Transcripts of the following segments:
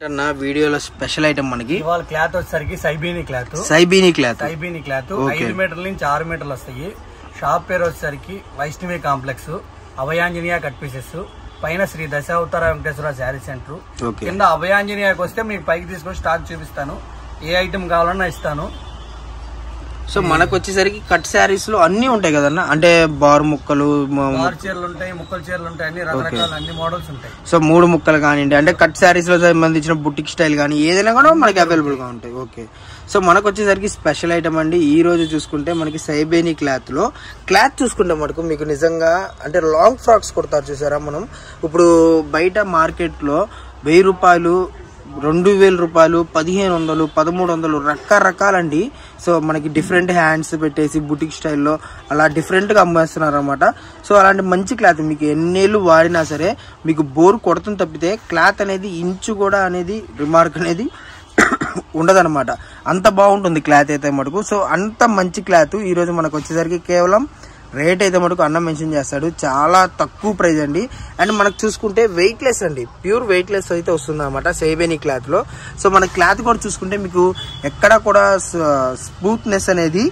వీడియోలో special item మనకి ఇవాళ క్లాత్ వచ్చేసరికి సైబీని క్లాత్ 5 మీటర్ల నుంచి 6 మీటర్లు వస్తాయి. షాప్ పేరు వచ్చేసరికి Vaishnavi complex, Abhayanjaneya cut pieces, పైన శ్రీ దశావతార వెంకటేశ్వర శారీ సెంటర్, కింద అభయాంజనేయకి వస్తే మీకు పైకి తీసుకొని స్టాక్ చూపిస్తాను. ఏ ఐటమ్ కావాలన్నా ఇస్తాను. సో మనకు వచ్చేసరికి కట్ శారీస్ లో అన్ని ఉంటాయి కదన్నా, అంటే బార్ ముక్కలు, బార్ చీరలు ఉంటాయి, ముక్కల చీరలు ఉంటాయి, అన్ని రకరకాల అన్ని మోడల్స్ ఉంటాయి. సో 3 ముక్కలు కానివ్వండి, అంటే కట్ శారీస్ లో సంబంధించిన బుటిక్ స్టైల్ కానీ ఏదైనా కూడా మనకి అవైలబుల్ గా ఉంటాయి. ఓకే, సో మనకు వచ్చేసరికి స్పెషల్ ఐటమ్ అండి. ఈ రోజు చూసుకుంటే మనకి సైబేని క్లాత్ లో క్లాత్ చూసుకుంటే మనకు మీకు నిజంగా అంటే లాంగ్ ఫ్రాక్స్ కుడతారు చూసారా. మనం ఇప్పుడు బయట మార్కెట్ లో 1000 రూపాయలు, 2000 రూపాయలు, 1500, 1300 రకరకాలండి. సో మనకి డిఫరెంట్ హ్యాండ్స్ పెట్టేసి బుటిక్ స్టైల్లో అలా డిఫరెంట్ గా అమ్మేస్తున్నారు అనమాట. సో అలాంటి మంచి క్లాత్ మీకు ఎన్నేళ్ళు వాడినా సరే మీకు బోర్ కొడుతుంది తప్పితే క్లాత్ అనేది ఇంచు కూడా అనేది రిమార్క్ అనేది ఉండదన్నమాట. అంత బాగుంటుంది క్లాత్ అయితే మటుకు. సో అంత మంచి క్లాత్ ఈ రోజు మనకు వచ్చేసరికి కేవలం రేట్ అయితే మటుకు అన్న మెన్షన్ చేస్తాడు, చాలా తక్కువ ప్రైస్ అండి. అండ్ మనకు చూసుకుంటే వెయిట్ లెస్ అండి, ప్యూర్ వెయిట్ లెస్ అయితే వస్తుంది అనమాట సైబేని క్లాత్ లో. సో మన క్లాత్ కూడా చూసుకుంటే మీకు ఎక్కడ కూడా స్మూత్నెస్ అనేది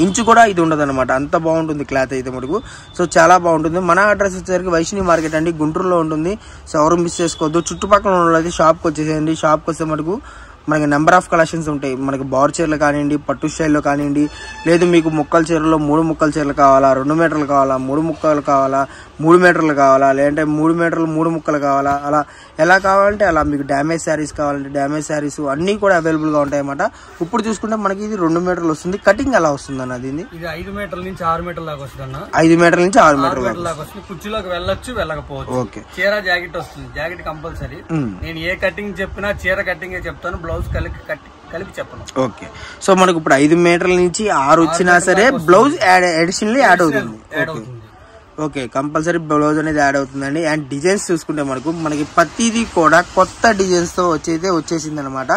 ఇంచు కూడా ఇది ఉండదు అనమాట. అంత బాగుంటుంది క్లాత్ అయితే మటుకు. సో చాలా బాగుంటుంది. మన అడ్రస్ వచ్చేసరికి వైష్ణవి మార్కెట్ అండి, గుంటూరులో ఉంటుంది. సో ఎవరు మిస్ చేసుకోవద్దు. చుట్టుపక్కల ఉన్నది షాప్కి వచ్చేసేయండి. షాప్కి వస్తే మటుకు మనకి నెంబర్ ఆఫ్ కలెక్షన్స్ ఉంటాయి. మనకి బార్ చీరలు కానివ్వండి, పట్టు స్టైల్లో కానివ్వండి, లేదు మీకు ముక్కల చీరలో 3 ముక్కల చీరలు కావాలా, 2 మీటర్లు కావాలా, 3 ముక్కలు కావాలా, 3 మీటర్లు కావాలా, లేదంటే 3 మీటర్లు 3 ముక్కలు కావాలా, అలా ఎలా కావాలంటే అలా. మీకు డ్యామేజ్ శారీస్ కావాలంటే డ్యామేజ్ శారీస్ అన్నీ కూడా అవైలబుల్ గా ఉంటాయి అన్నమాట. ఇప్పుడు చూసుకుంటే మనకి ఇది 2 మీటర్లు వస్తుంది. కటింగ్ ఎలా వస్తుంది అన్న దీన్ని? ఇది 5 మీటర్ల నుంచి 6 మీటర్ల దాకా వస్తుంది అన్న. 5 మీటర్ల నుంచి 6 మీటర్ల దాకా వస్తుంది. కుర్చీలోకి వెళ్ళొచ్చు, వెళ్ళకపోవచ్చు. ఓకే, చీర జాకెట్ వస్తుంది. Jacket compulsory. నేను ఏ కటింగ్ చెప్పినా చీర కటింగ్ చెప్తాను, బ్లౌజ్ కలిపి చెప్పను. ఓకే, సో మనకు ఇప్పుడు 5 మీటర్ల నుంచి 6 వచ్చినా సరే బ్లౌజ్ అడిషనల్లీ యాడ్ అవుతుంది. ఓకే, కంపల్సరీ బ్లౌజ్ అనేది యాడ్ అవుతుందండి. అండ్ డిజైన్స్ చూసుకుంటే మనకి ప్రతిదీ కూడా కొత్త డిజైన్స్ తో వచ్చేసింది అనమాట.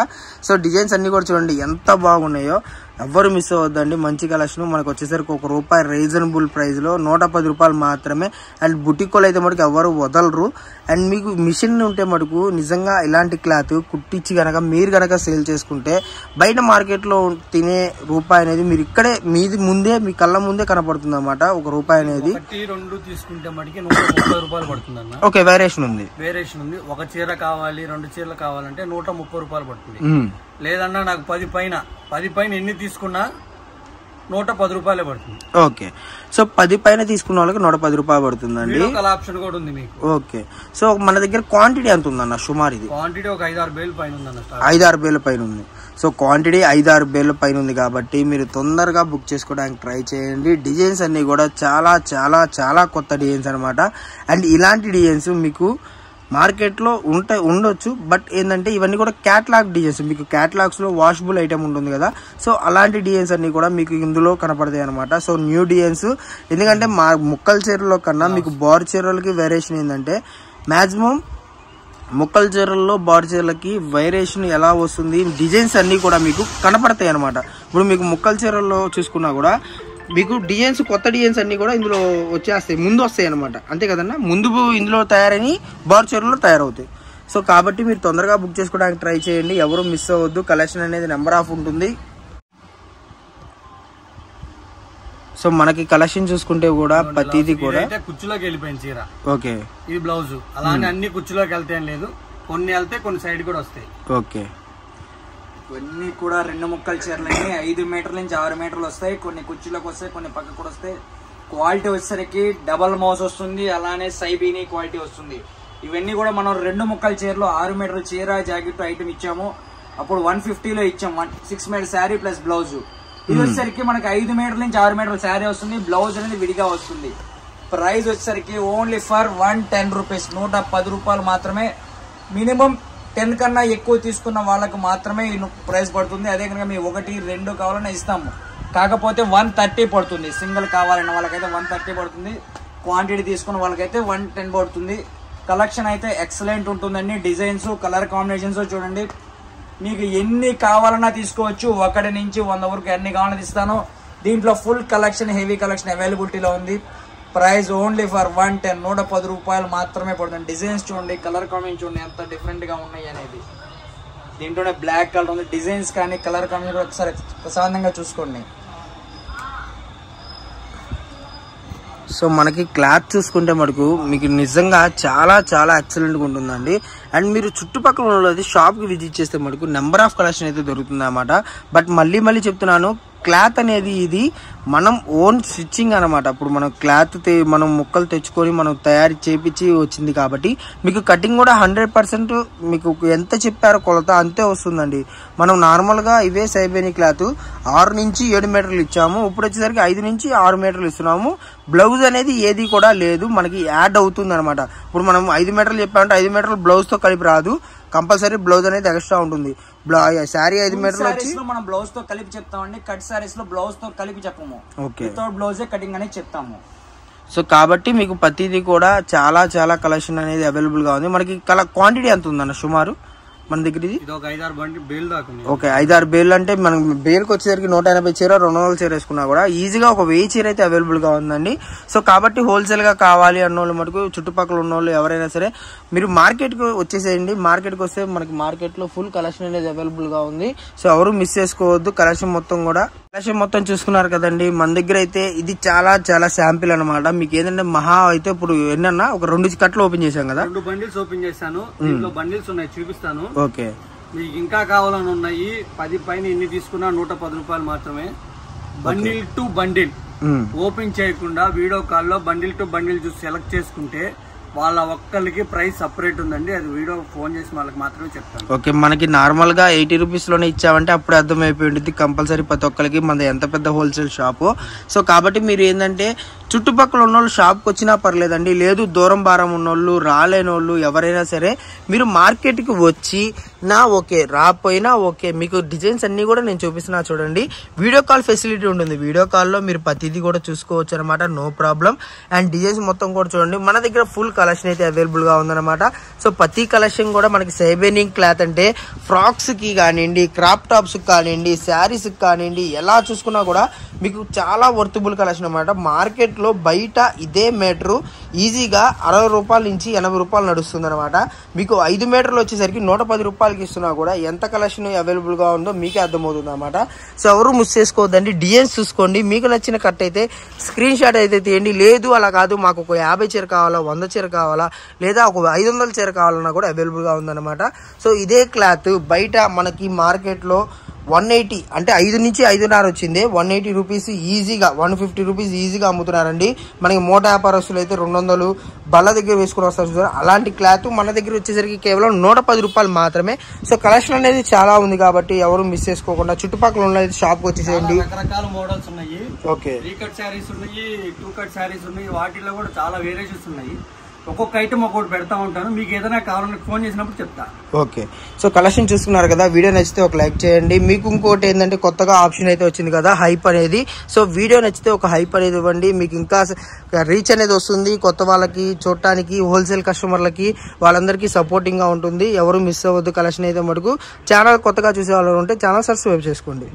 సో డిజైన్స్ అన్ని కూడా చూడండి ఎంత బాగున్నాయో, ఎవ్వరు మిస్ అవ్వద్దండి. మంచి కలెక్షన్ మనకు వచ్చేసరికి ₹1 రీజనబుల్ ప్రైస్ లో 110 రూపాయలు మాత్రమే. అండ్ బుటిక్లో అయితే మటుకు ఎవరు వదలరు. అండ్ మీకు మిషన్ ఉంటే మటుకు నిజంగా ఇలాంటి క్లాత్ కుట్టించి గనక మీరు గనక సేల్ చేసుకుంటే బయట మార్కెట్ లో తినే రూపాయి అనేది మీరు ఇక్కడే మీ కళ్ళ ముందే కనపడుతుంది అనమాట. ₹1 అనేది 2 తీసుకుంటే మటుకి 130 రూపాయలు పడుతుంది అన్న. ఓకే, వేరియేషన్ ఉంది. ఒక చీర కావాలి, 2 చీరలు కావాలంటే 130 రూపాయలు పడుతుంది. లేదన్నా నాకు 10 పైన ఎన్ని తీసుకున్నా 110 రూపాయలే పడుతుంది. ఓకే, సో 10 పైన తీసుకున్న వాళ్ళకి 110 రూపాయలు పడుతుందండి. ఆప్షన్ కూడా ఉంది మీకు. ఓకే, సో మన దగ్గర క్వాంటిటీ ఎంత ఉందన్న సుమారు? ఇది క్వాంటిటీ ఒక 5-6 వేల పైన ఉందన్న. 5-6 వేల పైన ఉంది. సో క్వాంటిటీ 5-6 వేల పైన ఉంది కాబట్టి మీరు తొందరగా బుక్ చేసుకోవడానికి ట్రై చేయండి. డిజైన్స్ అన్ని కూడా చాలా చాలా చాలా కొత్త డిజైన్స్ అనమాట. అండ్ ఇలాంటి డిజైన్స్ మీకు మార్కెట్ లో ఉండొచ్చు, బట్ ఏంటంటే ఇవన్నీ కూడా క్యాటలాగ్ డిజైన్స్. మీకు క్యాటలాగ్స్ లో వాషబుల్ ఐటమ్ ఉంటుంది కదా, సో అలాంటి డిజైన్స్ అన్ని కూడా మీకు ఇందులో కనపడతాయి అనమాట. సో న్యూ డిజైన్స్, ఎందుకంటే మా ముక్కల చీరలో కన్నా మీకు బార్ చీరలకి వేరియేషన్ ఏంటంటే మాక్సిమం ముక్కల చీరల్లో బార్ చీరలకి వేరియేషన్ ఎలా వస్తుంది, డిజైన్స్ అన్ని కూడా మీకు కనపడతాయి అనమాట. ఇప్పుడు మీకు ముక్కల చీరల్లో చూసుకున్నా కూడా మీకు డిజైన్స్, కొత్త డిజైన్స్ అన్ని కూడా ఇందులో ముందు వస్తాయి అనమాట. అంతే కదన్నా, ముందు ఇందులో తయారని బార్ చీరలో తయారవుతాయి. సో కాబట్టి మీరు తొందరగా బుక్ చేసుకోవడానికి ట్రై చేయండి, ఎవరు మిస్ అవ్వద్దు. కలెక్షన్ అనేది నెంబర్ ఆఫ్ ఉంటుంది. సో మనకి కలెక్షన్ చూసుకుంటే కూడా ప్రతిదీ కూడా కుర్చీలోకి వెళ్ళిపోయింది చీర. ఓకే, ఇది బ్లౌజ్. అలానే అన్ని కుర్చీలోకి వెళ్తే లేదు, కొన్ని వెళ్తే కొన్ని సైడ్ కూడా వస్తాయి. ఓకే, కొన్ని కూడా 2 ముక్కల చీరలకి 5 మీటర్ల నుంచి 6 మీటర్లు వస్తాయి. కొన్ని కుర్చీలోకి వస్తాయి, కొన్ని పక్కకు కూడా వస్తాయి. క్వాలిటీ వచ్చేసరికి డబల్ మౌస్ వస్తుంది, అలానే సైబీని క్వాలిటీ వస్తుంది. ఇవన్నీ కూడా మనం 2 ముక్కల చీరలో 6 మీటర్ల చీర జాకెట్ ఐటమ్ ఇచ్చాము. అప్పుడు 150లో ఇచ్చాము. 6 మీటర్ శారీ ప్లస్ బ్లౌజ్. ఇది వచ్చేసరికి మనకి 5 మీటర్ల నుంచి 6 మీటర్ల శారీ వస్తుంది. బ్లౌజ్ అనేది విడిగా వస్తుంది. ప్రైస్ వచ్చేసరికి ఓన్లీ ఫర్ 110 రూపీస్, 110 రూపాయలు మాత్రమే. మినిమం 10 కన్నా ఎక్కువ తీసుకున్న వాళ్ళకు మాత్రమే ఈ ప్రైస్ పడుతుంది. అదే కనుక మీ 1, 2 కావాలన్నా ఇస్తాము. కాకపోతే 130 పడుతుంది. సింగిల్ కావాలన్న వాళ్ళకైతే 130 పడుతుంది. క్వాంటిటీ తీసుకున్న వాళ్ళకైతే 110 పడుతుంది. కలెక్షన్ అయితే ఎక్సలెంట్ ఉంటుందండి. డిజైన్స్, కలర్ కాంబినేషన్స్ చూడండి. మీకు ఎన్ని కావాలన్నా తీసుకోవచ్చు. 1 నుంచి 100 వరకు ఎన్ని కావాలన్నా ఇస్తాను. దీంట్లో ఫుల్ కలెక్షన్, హెవీ కలెక్షన్ అవైలబిలిటీలో ఉంది. ప్రైస్ ఓన్లీ ఫర్ 110 110 రూపాయలు మాత్రమే పడుతుంది. డిజైన్స్ చూడండి, కలర్ కాంబినేషన్ చూడండి ఎంత డిఫరెంట్ గా ఉన్నాయి అనేది. దీంట్లోనే బ్లాక్ కలర్ ఉంది. డిజైన్స్ కానీ కలర్ కాంబినేషన్ కూడా ఒకసారి ప్రశాంతంగా చూసుకోండి. సో మనకి క్లాత్ చూసుకుంటే మనకు మీకు నిజంగా చాలా చాలా ఎక్సలెంట్గా ఉంటుందండి. అండ్ మీరు చుట్టుపక్కల ఉన్నది షాప్కి విజిట్ చేస్తే మనకు నెంబర్ ఆఫ్ కలెక్షన్ అయితే దొరుకుతుంది అన్నమాట. బట్ మళ్ళీ చెప్తున్నాను, క్లాత్ అనేది ఇది మనం ఓన్ స్టిచ్చింగ్ అనమాట. ఇప్పుడు మనం క్లాత్ మనం ముక్కలు తెచ్చుకొని మనం తయారు చేపించి వచ్చింది కాబట్టి మీకు కటింగ్ కూడా 100% మీకు ఎంత చెప్పారో కొలత అంతే వస్తుందండి. మనం నార్మల్గా ఇవే సైబేని క్లాత్ 6 నుంచి 7 మీటర్లు ఇచ్చాము. ఇప్పుడు వచ్చేసరికి 5 నుంచి 6 మీటర్లు ఇస్తున్నాము. బ్లౌజ్ అనేది ఏది కూడా లేదు, మనకి యాడ్ అవుతుంది అనమాట. ఇప్పుడు మనం 5 మీటర్లు చెప్పామంటే 5 మీటర్లు బ్లౌజ్తో కలిపి రాదు, కంపల్సరీ బ్లౌజ్ అనేది ఎక్స్ట్రా ఉంటుంది. శారీ 5 మీటర్లు వచ్చి మనం బ్లౌజ్ తో కలిపి చెప్తామండి. కట్ సారీస్ లో బ్లౌజ్ తో కలిపి చెప్పము, వితౌట్ బ్లౌజే కటింగ్ అనేది చెప్తాము. సో కాబట్టి మీకు ప్రతిదీ కూడా చాలా చాలా కలెక్షన్ అనేది అవైలబుల్ గా ఉంది. మనకి క్వాంటిటీ ఎంత ఉందన్న సుమారు మన దగ్గర? ఇది ఒక 5-6 బేల్ దాకా. ఓకే, 5-6 బేల్ అంటే మనం బేల్కి వచ్చేసరికి 180 చీర 200 చీర వేసుకున్నా కూడా ఈజీగా ఒక 1000 చీర అయితే అవైలబుల్ గా ఉందండి. సో కాబట్టి హోల్సేల్ గా కావాలి అన్నోళ్ళు మటుకు చుట్టుపక్కల ఉన్న వాళ్ళు ఎవరైనా సరే మీరు మార్కెట్ కు వచ్చేసేయండి. మార్కెట్ కి వస్తే మనకి మార్కెట్ లో ఫుల్ కలెక్షన్ అనేది అవైలబుల్ గా ఉంది. సో ఎవరు మిస్ చేసుకోవద్దు. కలెక్షన్ మొత్తం చూసుకున్నారు కదండి. మన దగ్గర అయితే ఇది చాలా చాలా శాంపిల్ అనమాట. మీకు ఏదంటే మహా అయితే ఇప్పుడు ఎన్నన్నా ఒక 2 కట్లు ఓపెన్ చేశాం కదా, 2 బండిల్స్ ఓపెన్ చేశాను. దీంట్లో బండిల్స్ ఉన్నాయి, చూపిస్తాను. ఓకే, మీకు ఇంకా కావాలని ఉన్నాయి. 10 పైన ఎన్ని తీసుకున్నా 110 రూపాయలు మాత్రమే. బండిల్ టు బండిల్ ఓపెన్ చేయకుండా వీడియో కాల్లో బండిల్ టు బండిల్ చూసి సెలెక్ట్ చేసుకుంటే వాళ్ళ ఒక్కరికి ప్రైస్ సపరేట్ ఉందండి. అది వీడియో ఫోన్ చేసి వాళ్ళకి మాత్రమే చెప్తాను. ఓకే, మనకి నార్మల్ గా 80 రూపీస్ లోనే ఇచ్చామంటే అప్పుడు అర్థమైపోయి ఉంటుంది కంపల్సరీ ప్రతి ఒక్కరికి మన ఎంత పెద్ద హోల్సేల్ షాపు. సో కాబట్టి మీరు ఏంటంటే చుట్టుపక్కల ఉన్నోళ్ళు షాప్కి వచ్చినా పర్లేదండి, లేదు దూరం భారం ఉన్నోళ్ళు రాలేనోళ్ళు ఎవరైనా సరే మీరు మార్కెట్కి వచ్చి ఓకే రాపోయినా ఓకే, మీకు డిజైన్స్ అన్ని కూడా నేను చూపిస్తున్నా చూడండి. వీడియో కాల్ ఫెసిలిటీ ఉంటుంది. వీడియో కాల్లో మీరు ప్రతిదీ కూడా చూసుకోవచ్చు అనమాట, నో ప్రాబ్లం. అండ్ డిజైన్స్ మొత్తం కూడా చూడండి. మన దగ్గర ఫుల్ కలెక్షన్ అయితే అవైలబుల్ గా ఉందన్నమాట. సో ప్రతి కలెక్షన్ కూడా మనకి సైబేనింగ్ క్లాత్ అంటే ఫ్రాక్స్ కి కానివ్వండి, క్రాప్ టాప్స్ కానివ్వండి, శారీస్ కి కానివ్వండి, ఎలా చూసుకున్నా కూడా మీకు చాలా వర్తబుల్ కలెక్షన్ అనమాట. మార్కెట్ లో బయట ఇదే మీటరు ఈజీగా 60 రూపాయల నుంచి 80 రూపాయలు నడుస్తుంది అనమాట. మీకు 5 మీటర్లు వచ్చేసరికి 110 రూపాయలకి ఇస్తున్నా కూడా ఎంత కలెక్షన్ అవైలబుల్ గా ఉందో మీకే అర్థమవుతుంది అనమాట. సో ఎవరు మిస్ చేసుకోవద్దండి. డిజైన్స్ చూసుకోండి, మీకు నచ్చిన కట్ అయితే స్క్రీన్ షాట్ అయితే తీయండి. లేదు అలా కాదు మాకు ఒక 50 చీర కావాలా, 100 చీర కావాలా, లేదా ఒక 500 చీర కావాలన్నా కూడా అవైలబుల్ గా ఉందన్నమాట. సో ఇదే క్లాత్ బయట మనకి మార్కెట్ లో 180 అంటే 5 నుంచి 5.5 వచ్చింది. 180 రూపీస్ ఈజీగా, 150 రూపీస్ ఈజీగా అమ్ముతున్నారండి. మనకి మోట వ్యాపారస్తులు అయితే 200 బల్ల దగ్గర వేసుకుని వస్తారు చూసారు, అలాంటి క్లాత్ మన దగ్గర వచ్చేసరికి కేవలం 110 రూపాయలు మాత్రమే. సో కలెక్షన్ అనేది చాలా ఉంది కాబట్టి ఎవరు మిస్ చేసుకోకుండా చుట్టుపక్కల ఉన్న షాప్ వచ్చేసేయండి. రకరకాల మోడల్స్ ఉన్నాయి. ఓకే, 3 కట్ శారీస్ ఉన్నాయి, 2 కట్ శారీస్ ఉన్నాయి. వాటిలో కూడా చాలా వేరియేషన్స్ ఉన్నాయి. ఒక్కొక్క ఐటమ్ ఒక్కొక్కటి పెడతా ఉంటాను. మీకు ఏదైనా కావాలని ఫోన్ చేసినప్పుడు చెప్తా. ఓకే, సో కలెక్షన్ చూసుకున్నారు కదా. వీడియో నచ్చితే ఒక లైక్ చేయండి. మీకు ఇంకోటి ఏంటంటే కొత్తగా ఆప్షన్ అయితే వచ్చింది కదా హైప్ అనేది. సో వీడియో నచ్చితే ఒక హైప్ అనేది ఇవ్వండి. మీకు ఇంకా రీచ్ అనేది వస్తుంది. కొత్త వాళ్ళకి చూడటానికి, హోల్సేల్ కస్టమర్లకి వాళ్ళందరికీ సపోర్టింగ్ గా ఉంటుంది. ఎవరు మిస్ అవ్వద్దు. కలెక్షన్ అయితే మటుకు ఛానల్ కొత్తగా చూసే వాళ్ళు ఉంటే ఛానల్ సబ్స్క్రైబ్ చేసుకోండి.